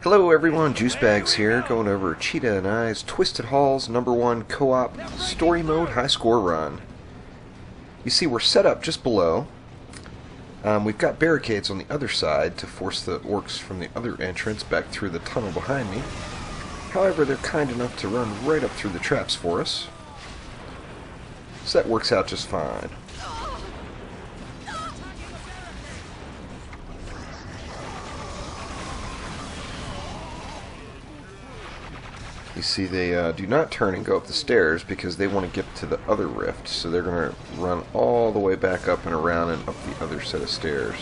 Hello everyone, Juice Bags here, going over Cheetah and I's Twisted Halls #1 co-op story mode high score run. You see we're set up just below. We've got barricades on the other side to force the orcs from the other entrance back through the tunnel behind me. However, they're kind enough to run right up through the traps for us. So that works out just fine. You see they do not turn and go up the stairs because they want to get to the other rift, so they're going to run all the way back up and around and up the other set of stairs.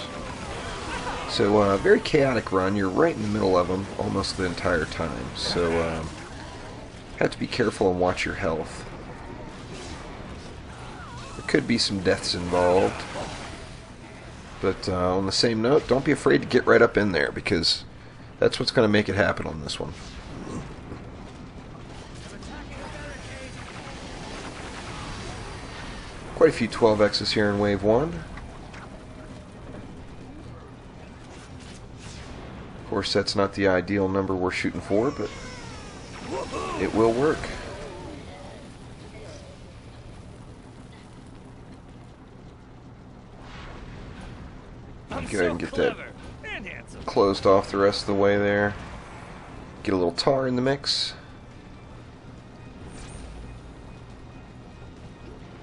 So very chaotic run. You're right in the middle of them almost the entire time, so have to be careful and watch your health. There could be some deaths involved, but on the same note, don't be afraid to get right up in there because that's what's going to make it happen on this one. Quite a few 12X's here in Wave 1. Of course, that's not the ideal number we're shooting for, but it will work. Go ahead and get that closed off the rest of the way there. Get a little tar in the mix.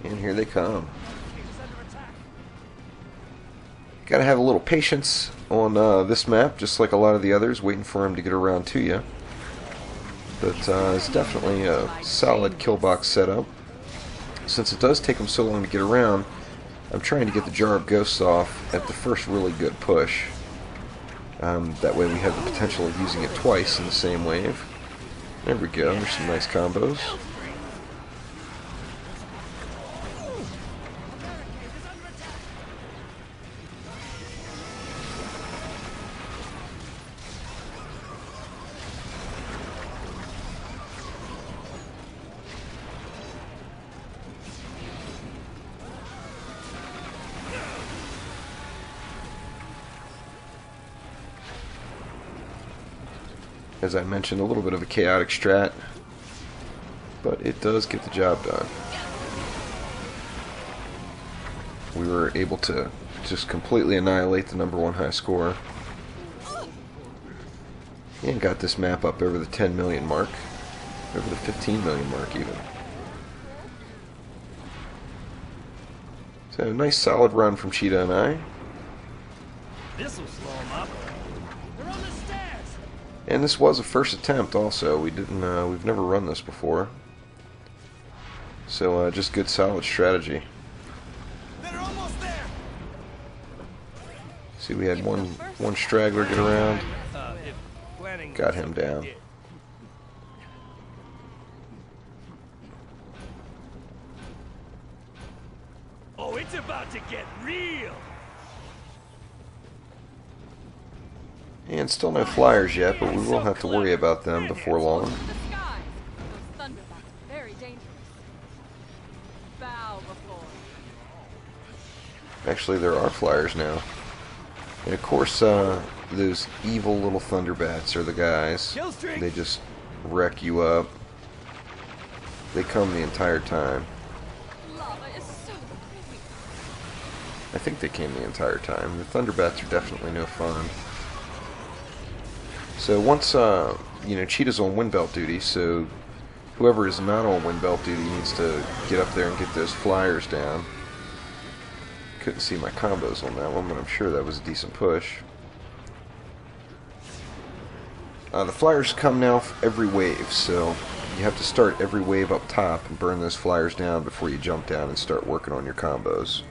And here they come. Gotta have a little patience on this map, just like a lot of the others, waiting for him to get around to you. But it's definitely a solid kill box setup. Since it does take them so long to get around, I'm trying to get the Jar of Ghosts off at the first really good push. That way we have the potential of using it twice in the same wave. There we go, there's some nice combos. As I mentioned, a little bit of a chaotic strat, but it does get the job done. We were able to just completely annihilate the #1 high score. And got this map up over the 10 million mark, over the 15 million mark even. So, nice solid run from Cheetah and I. This'll slow them up. They're on the stairs. And this was a first attempt also. We've never run this before. So just good solid strategy. They're almost there. See, we had one straggler get around. Got him down. Oh, it's about to get real. And still no flyers yet, but we will have to worry about them before long. Actually, there are flyers now. And of course, those evil little Thunderbats are the guys. They just wreck you up. They come the entire time. I think they came the entire time. The Thunderbats are definitely no fun. So once, Cheetah's on wind belt duty, so whoever is not on wind belt duty needs to get up there and get those flyers down. Couldn't see my combos on that one, but I'm sure that was a decent push. The flyers come now every wave, so you have to start every wave up top and burn those flyers down before you jump down and start working on your combos.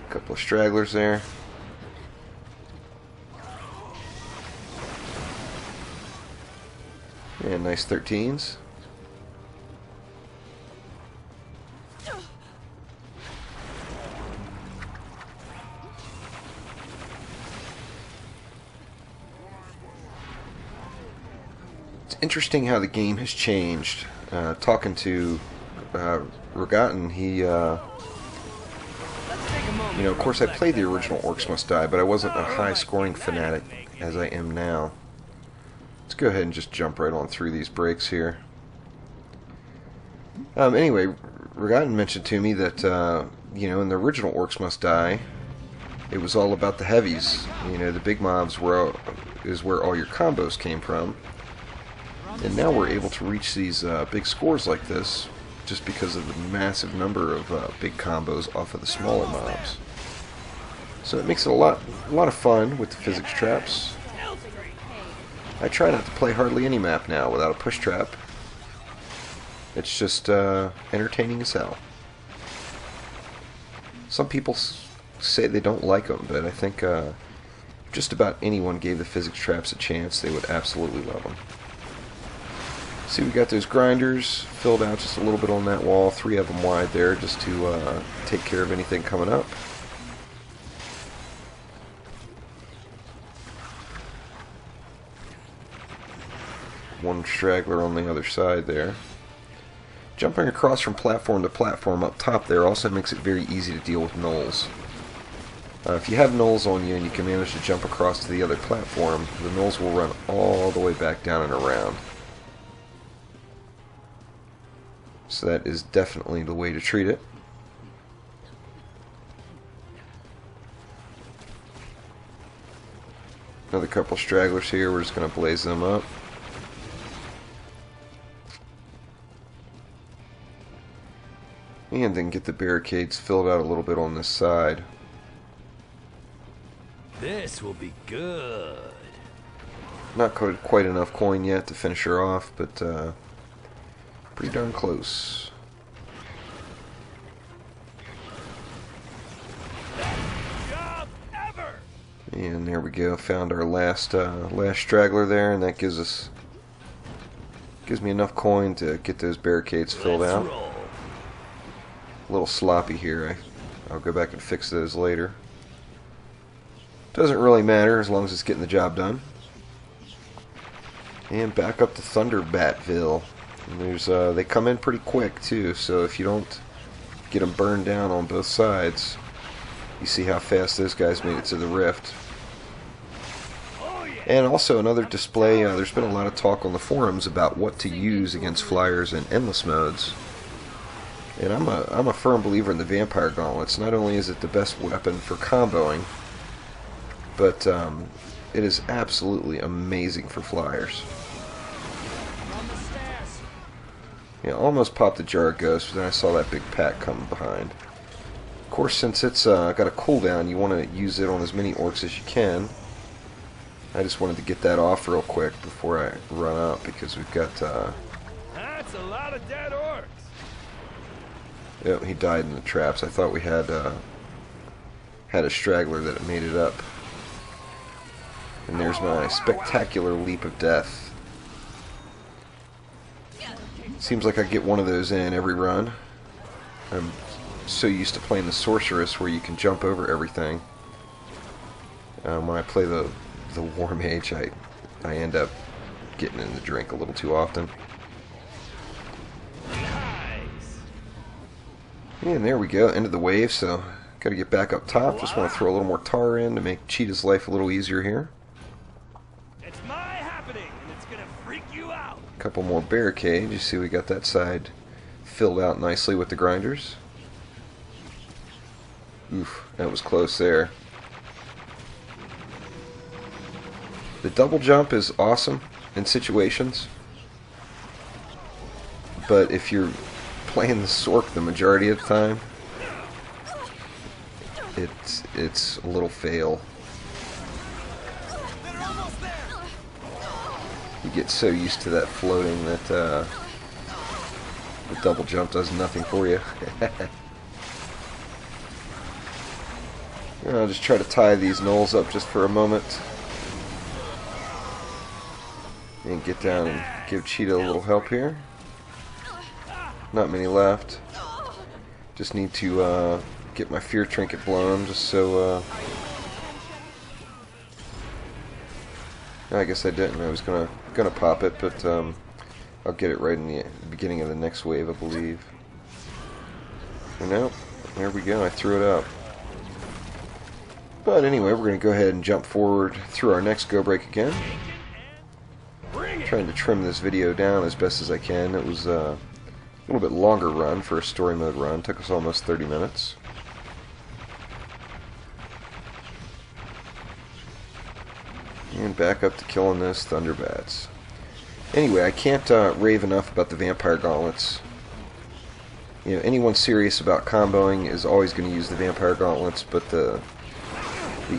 Couple of stragglers there. And nice 13s. interesting how the game has changed. Talking to Regatten, he, of course I played the original Orcs Must Die, but I wasn't a high-scoring fanatic as I am now. Let's go ahead and just jump right on through these breaks here. Anyway, Regatten mentioned to me that, in the original Orcs Must Die, it was all about the heavies. The big mobs is where all your combos came from. And now we're able to reach these big scores like this just because of the massive number of big combos off of the smaller mobs. So it makes it a lot of fun with the physics traps. I try not to play hardly any map now without a push trap. It's just entertaining as hell. Some people say they don't like them, but I think if just about anyone gave the physics traps a chance, they would absolutely love them. See, we got those grinders filled out just a little bit on that wall, 3 of them wide there, just to take care of anything coming up. One straggler on the other side there. Jumping across from platform to platform up top there also makes it very easy to deal with gnolls. If you have gnolls on you and you can manage to jump across to the other platform, the gnolls will run all the way back down and around. So that is definitely the way to treat it. Another couple stragglers here, we're just going to blaze them up. And then get the barricades filled out a little bit on this side. This will be good. Not quite enough coin yet to finish her off, but pretty darn close. Job ever. And there we go. Found our last straggler there, and that gives me enough coin to get those barricades filled out. Roll. A little sloppy here. I'll go back and fix those later. Doesn't really matter as long as it's getting the job done. And back up to Thunderbatville. And they come in pretty quick too, so if you don't get them burned down on both sides, you see how fast those guys made it to the rift. And also another display, there's been a lot of talk on the forums about what to use against flyers in endless modes. And I'm a firm believer in the Vampire Gauntlets. Not only is it the best weapon for comboing, but it is absolutely amazing for flyers. Yeah, almost popped a jar of ghosts, but then I saw that big pack coming behind. Of course, since it's got a cooldown, you want to use it on as many orcs as you can. I just wanted to get that off real quick before I run out, because we've got... That's a lot of dead orcs. Yep, he died in the traps. I thought we had a straggler that had made it up. And there's my spectacular leap of death. Seems like I get one of those in every run. I'm so used to playing the sorceress where you can jump over everything. When I play the warmage, I end up getting in the drink a little too often. Nice. And there we go, end of the wave, so gotta get back up top. Just want to throw a little more tar in to make Cheetah's life a little easier here. It's my happening, and it's gonna freak you out. Couple more barricades. You see we got that side filled out nicely with the grinders. Oof, that was close there. The double jump is awesome in situations, but if you're playing the Sork the majority of the time, it's a little fail. You get so used to that floating that the double jump does nothing for you. I'll just try to tie these gnolls up just for a moment. And get down and give Cheetah a little help here. Not many left. Just need to get my fear trinket blown just so... I guess I didn't. I was going to gonna pop it, but I'll get it right in the beginning of the next wave, I believe. And now, there we go, I threw it out. But anyway, we're going to go ahead and jump forward through our next go break again. Trying to trim this video down as best as I can. It was a little bit longer run for a story mode run. Took us almost 30 minutes. And back up to killing those Thunderbats. Anyway, I can't rave enough about the Vampire Gauntlets. You know, anyone serious about comboing is always going to use the Vampire Gauntlets, but the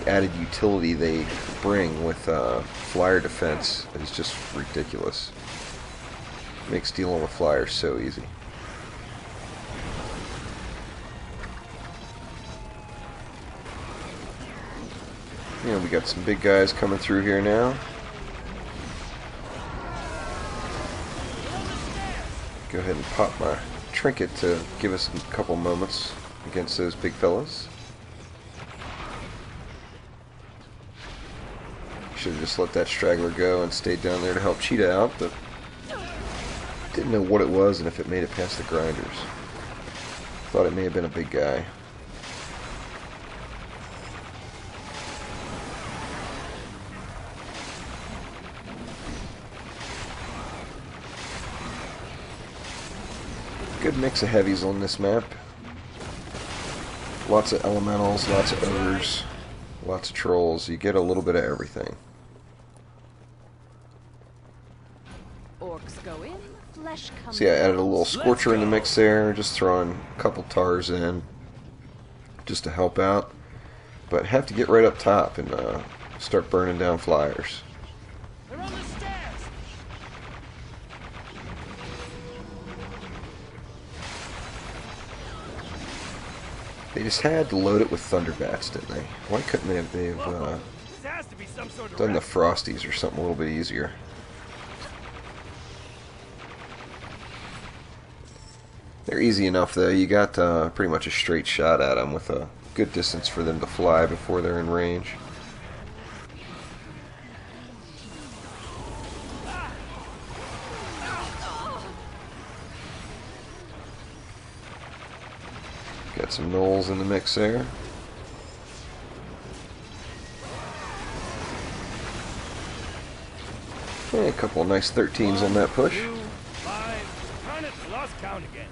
added utility they bring with flyer defense is just ridiculous. Makes dealing with flyers so easy. Yeah, we got some big guys coming through here now. Go ahead and pop my trinket to give us a couple moments against those big fellas. Should have just let that straggler go and stayed down there to help Cheetah out, but didn't know what it was and if it made it past the grinders. Thought it may have been a big guy. Good mix of heavies on this map. Lots of elementals, lots of ogres, lots of trolls. You get a little bit of everything. Orcs go in, flesh comes See, I added a little scorcher in the mix there, just throwing a couple tars in just to help out. But have to get right up top and start burning down flyers. They're on the stairs. They just had to load it with Thunderbats, didn't they? Why couldn't they have This has to be some sort of done the rep. Frosties or something a little bit easier? They're easy enough though. You got pretty much a straight shot at them with a good distance for them to fly before they're in range. Got some gnolls in the mix there. Yeah, a couple of nice 13s on that push. 2, 5, count it, lost count again.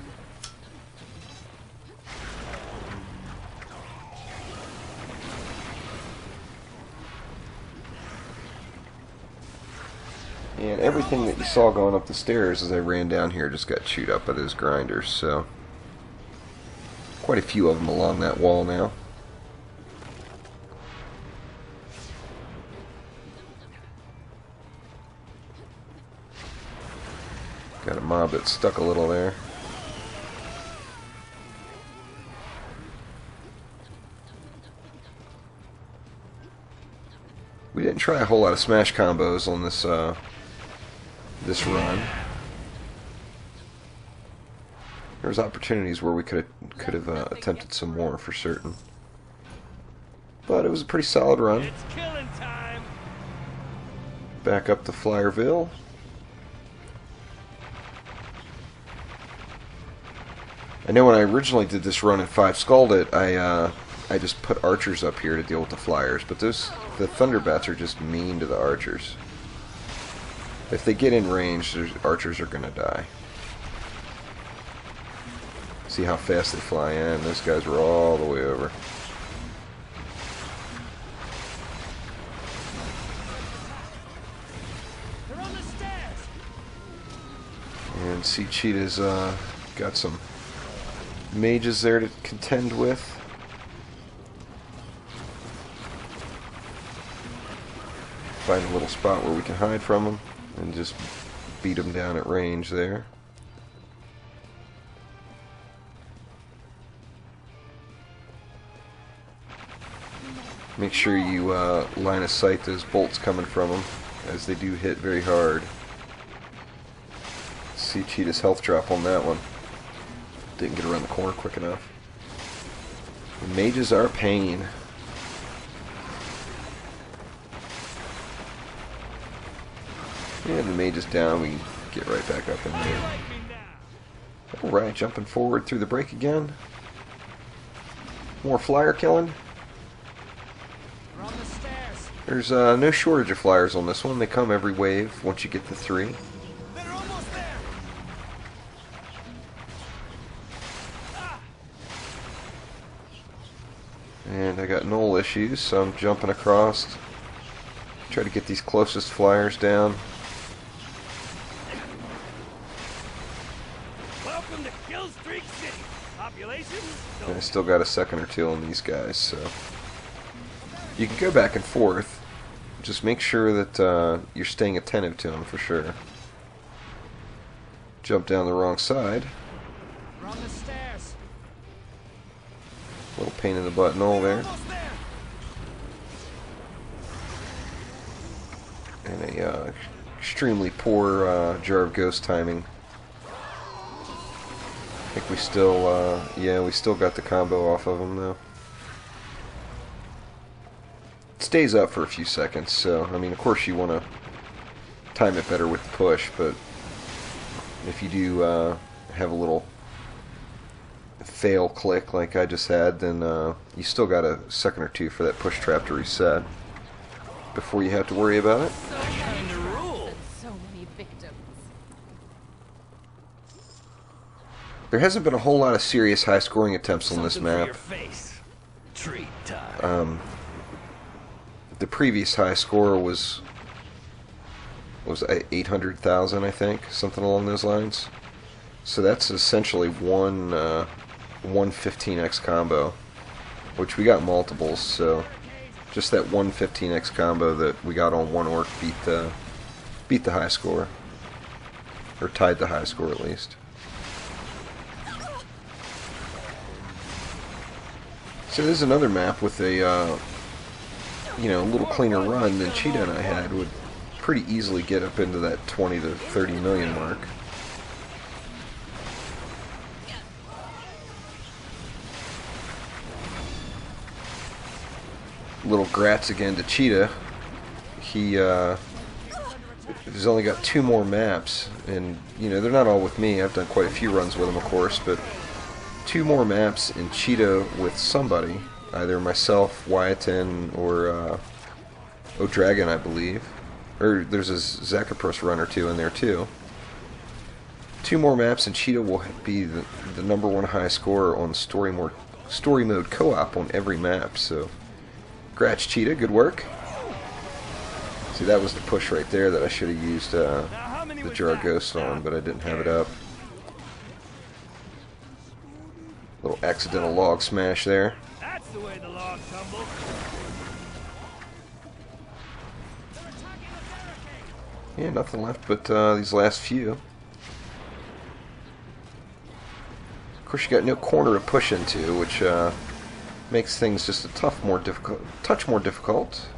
And everything that you saw going up the stairs as I ran down here just got chewed up by those grinders, so quite a few of them along that wall now. Got a mob that stuck a little there. We didn't try a whole lot of smash combos on this this run. There was opportunities where we could have attempted some more for certain, but it was a pretty solid run. It's killing time. Back up to Flyerville. I know when I originally did this run at 5 Scalded, I just put archers up here to deal with the flyers, but the Thunderbats are just mean to the archers. If they get in range, the archers are going to die. See how fast they fly in. Those guys were all the way over. They're on the stairs. And see, Cheetah's got some mages there to contend with. Find a little spot where we can hide from them and just beat them down at range there. Make sure you line of sight those bolts coming from them, as they do hit very hard. See Cheetah's health drop on that one. Didn't get around the corner quick enough. The mages are pain. And the mage is down. We can get right back up in there. Alright, jumping forward through the break again. More flyer killing. We're on the stairs. There's no shortage of flyers on this one. They come every wave once you get to 3. They're almost there. And I got null issues, so I'm jumping across. Try to get these closest flyers down. Welcome to Kill Streak City. Population? And I still got a second or two on these guys, so you can go back and forth. Just make sure that you're staying attentive to them for sure. Jump down the wrong side. We're on the stairs. Little pain in the butt null there. Almost there. And a extremely poor Jar of Ghost timing. I think we still, yeah, we still got the combo off of him though. It stays up for a few seconds, so, I mean, of course you want to time it better with the push, but if you do have a little fail click like I just had, then you still got a second or two for that push trap to reset before you have to worry about it. Time to rule. And so many victims. There hasn't been a whole lot of serious high scoring attempts on this Something for map. your face. Treat time. The previous high score was 800,000, I think, something along those lines. So that's essentially one 15x combo, which we got multiples. So just that one 15x combo that we got on one orc beat the high score, or tied the high score at least. So this is another map with a a little cleaner run than Cheetah and I had. Would pretty easily get up into that 20 to 30 million mark. Little grats again to Cheetah. He has only got 2 more maps, and they're not all with me. I've done quite a few runs with him, of course, but 2 more maps in Cheetah with somebody. Either myself, Wyatt-in, or O'Dragon, I believe. Or there's a Zakapros run or 2 in there too. 2 more maps and Cheetah will be the #1 high scorer on story mode co-op on every map. So, grats Cheetah, good work. See, that was the push right there that I should have used the Jar Ghost on, but I didn't have it up. Little accidental log smash there. That's the way the log tumbles. Yeah, nothing left but these last few. Of course, you got no corner to push into, which makes things just a touch more difficult.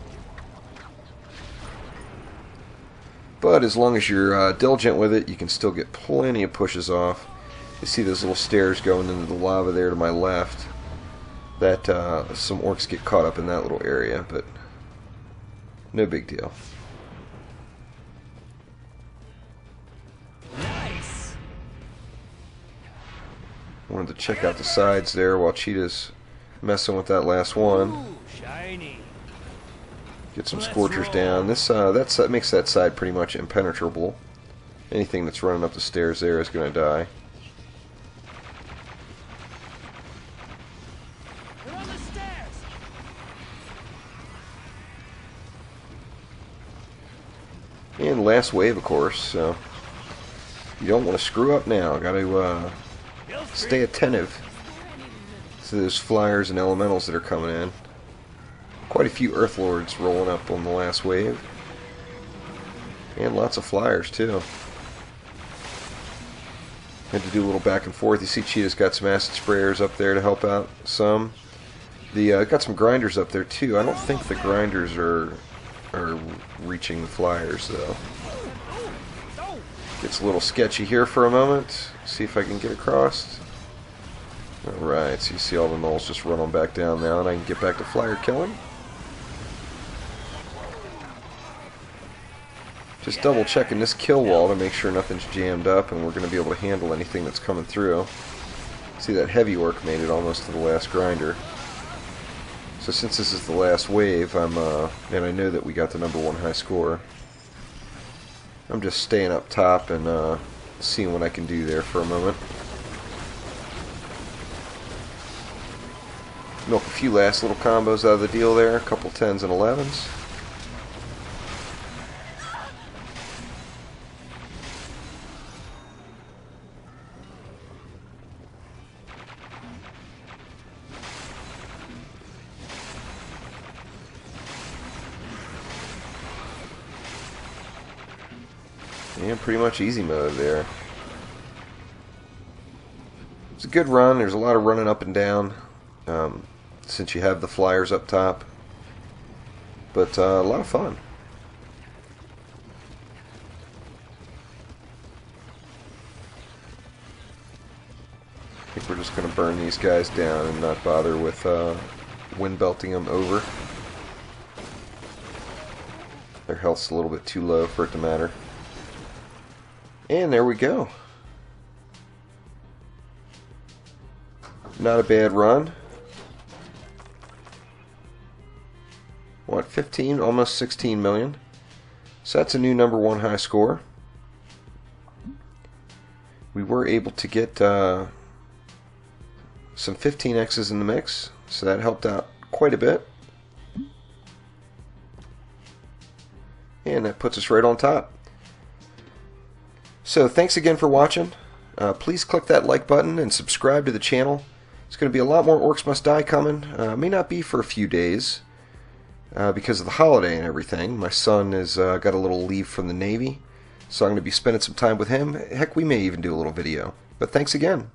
But as long as you're diligent with it, you can still get plenty of pushes off. You see those little stairs going into the lava there to my left. That some orcs get caught up in that little area, but no big deal. Nice. Wanted to check out the sides there while Cheetah's messing with that last one. Ooh, shiny. Get some Let's scorchers roll. down. That makes that side pretty much impenetrable. Anything that's running up the stairs there is going to die. We're on the stairs. And last wave, of course, so you don't want to screw up now. Got to Kill stay streak. attentive to those flyers and elementals that are coming in. Quite a few Earthlords rolling up on the last wave. And lots of flyers, too. Had to do a little back and forth. You see Cheetah's got some acid sprayers up there to help out some. Got some grinders up there, too. I don't think the grinders are reaching the flyers, though. Gets a little sketchy here for a moment. See if I can get across. Alright, so you see all the gnolls just run on back down now, and I can get back to flyer killing. Just double checking this kill wall to make sure nothing's jammed up and we're going to be able to handle anything that's coming through. See, that heavy orc made it almost to the last grinder. So since this is the last wave, and I know that we got the #1 high score, I'm just staying up top and seeing what I can do there for a moment. Milk a few last little combos out of the deal there, a couple 10s and 11s. Yeah, pretty much easy mode there. It's a good run. There's a lot of running up and down since you have the flyers up top. But a lot of fun. I think we're just going to burn these guys down and not bother with wind belting them over. Their health's a little bit too low for it to matter. And there we go. Not a bad run. What, 15, almost 16 million. So that's a new #1 high score. We were able to get some 15X's in the mix, so that helped out quite a bit. And that puts us right on top. So thanks again for watching. Please click that like button and subscribe to the channel. There's going to be a lot more Orcs Must Die coming. May not be for a few days because of the holiday and everything. My son has got a little leave from the Navy, so I'm going to be spending some time with him. Heck, we may even do a little video. But thanks again.